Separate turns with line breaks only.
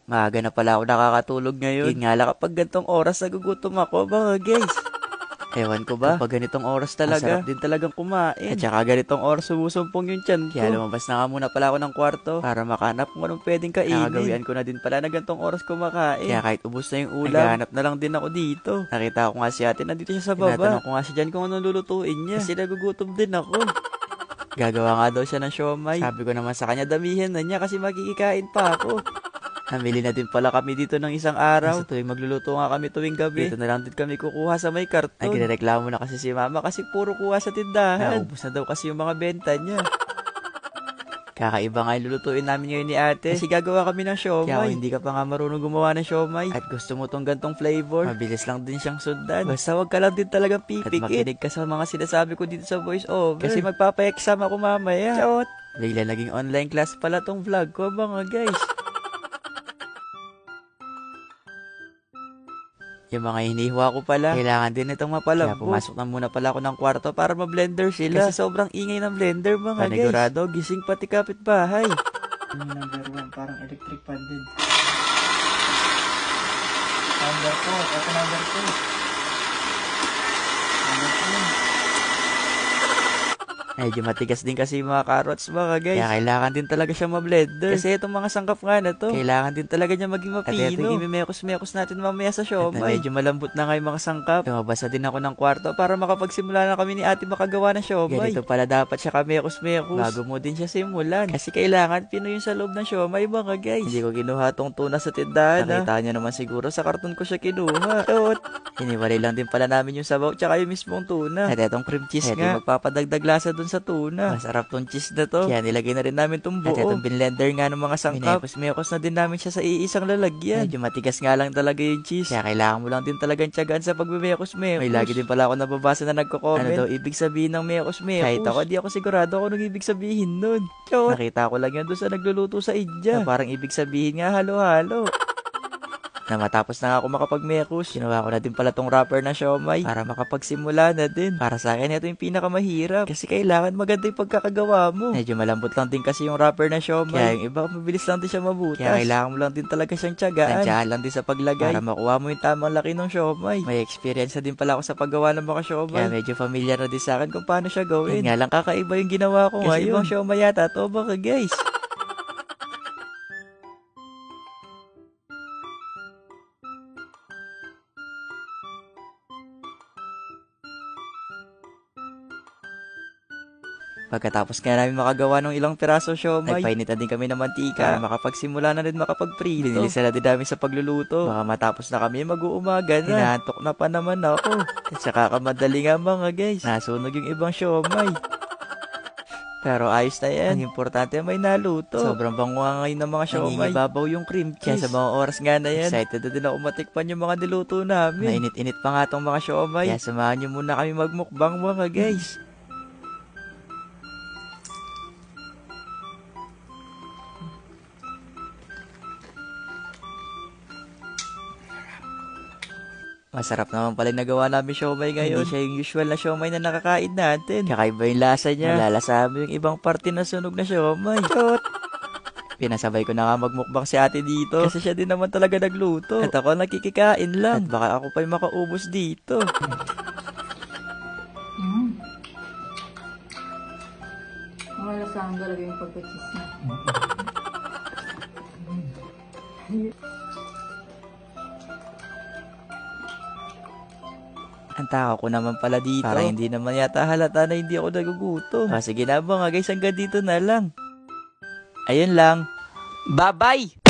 Maaga na pala ako nakakatulog ngayon. Yun nga lang kapag gantong oras nagugutom ako mga guys. Ewan ko ba, kapag ganitong oras talaga, masarap din talagang kumain. At saka ganitong oras sumusumpong yung tiyan ko. Kaya lumabas na nga muna pala ako ng kwarto para makanap kung anong pwedeng kainin. Nakagawian ko na din pala na gantong oras kumakain. Kaya kahit ubos na yung ulam, naghahanap na lang din ako dito. Nakita ko nga si ate, nandito siya sa baba. Tinatanong ko nga siya dyan kung anong lulutuin niya. Kasi nagugutom din ako. Gagawa nga daw siya ng siomay. Sabi ko naman sa kanya, damihin na niya kasi makikikain pa ako. Namili na din pala kami dito ng isang araw. Sa tuwing magluluto nga kami tuwing gabi, dito na lang din kami kukuha sa may karton. Ay, ginireklamo na kasi si mama kasi puro kuha sa tindahan. Naubos na daw kasi yung mga benta niya. Kakaiba nga yung lulutuin namin ngayon ni ate. Kasi gagawa kami ng siomay. Kaya hindi ka pa nga marunong gumawa ng siomay at gusto mo tong gantong flavor, mabilis lang din siyang sundan. Basta wag ka lang din talagang pipikit. At makinig ka sa mga sinasabi ko dito sa voice over. Kasi magpapa-exam ako mamaya. Chot! Bigla naging online class pala tong vlog ko mga guys. Yung mga hinihiwa ko pala, kailangan din itong mapalambot. Kaya pumasok na muna pala ako ng kwarto para ma-blender sila. Kasi sobrang ingay ng blender mga guys. Panigurado, gising pati kapitbahay. Number 1, parang electric fan din. Number 2, ito number 2. Number 2. Medyo matigas din kasi yung mga carrots mga guys. Kaya kailangan din talaga siya ma-blender. Kasi itong mga sangkap nga na to, kailangan din talaga niya maging mapino. At ito yung imimekos-mekos natin mamaya sa siomay. Medyo malambot na nga yung mga sangkap. Lumabas na din ako ng kwarto para makapagsimula na kami ni ate makagawa ng siomay. Ganito pala dapat siya kamekos-mekos bago mo din siya simulan. Kasi kailangan pino yung sa loob ng siomay mga guys. Hindi ko kinuha tong tuna sa tindahan. Nakita niyo naman siguro sa karton ko siya kinuha. Hiniwalay lang din pala namin yung sabaw tsaka yung mismong tuna. At etong cream cheese nga, magpapadagdag lasa dun sa tuna. Masarap tong cheese na to. Kaya nilagay na rin namin tong buo. At etong blender nga ng mga sangkap. Minekos na din namin siya sa iisang lalagyan. Medyo matigas nga lang talaga yung cheese. Kaya kailangan mo lang din talagang tiyagaan sa pagmimekos-mekos. May lagi din pala ako nababasa na nagko-comment. Ano daw ibig sabihin ng mekos-mekos? Kahit ako, di ako sigurado kung anong ibig sabihin nun. Nakita ko lang yan doon sa nagluluto sa India. Na parang ibig sabihin nga halo-halo. Na matapos na nga ako makapag-mekos, ginawa ko na din pala tong wrapper na siomay para makapagsimula na din. Para sa akin, ito yung pinakamahirap kasi kailangan maganda yung pagkakagawa mo. Medyo malambot lang din kasi yung wrapper na siomay. Kaya yung iba, mabilis lang din siya mabutas. Kaya kailangan mo lang din talaga siyang tiyagaan. Tandyahan lang din sa paglagay para makuha mo yung tamang laki ng siomay. May experience na din pala ako sa paggawa ng mga siomay. Kaya medyo familiar na din sa akin kung paano siya gawin. Yun nga lang kakaiba yung ginawa ko ngayon. Kasi ibang siomay yata to baka guys. Pagkatapos nga namin makagawa ng ilang piraso siomay, nagpainit na din kami ng mantika. Makapagsimula na din makapagprito. Binilisa na din namin sa pagluluto. Baka matapos na kami mag-uumaga na. Hinahantok na pa naman ako. At saka kamadali nga mga guys, nasunog yung ibang siomay. Pero ayos na yan. Ang importante may naluto. Sobrang bango nga ngayon ng mga siomay. Nangingibabaw yung cream cheese. Kaya sa mga oras nga na yan, excited na din ako matikpan yung mga niluto namin. Mainit-init pa nga tong mga siomay. Kaya samahan nyo muna kami magmukbang mga guys. Masarap naman pala yung nagawa namin siomay ngayon. Hindi siya yung usual na siomay na nakakain natin. Kakaiba yung lasa niya. Malalasahan mo yung ibang parte na sunog na siomay. Pinasabay ko na nga magmukbang si ate dito. Kasi siya din naman talaga nagluto. At ako nakikikain lang. At baka ako pa yung makaubos dito.
Malasahan talaga yung pagkachis na.
Ang tao ko naman pala dito. Para hindi naman yata halata na hindi ako nagugutom. Sige na mga guys, hanggang dito na lang. Ayun lang. Bye-bye!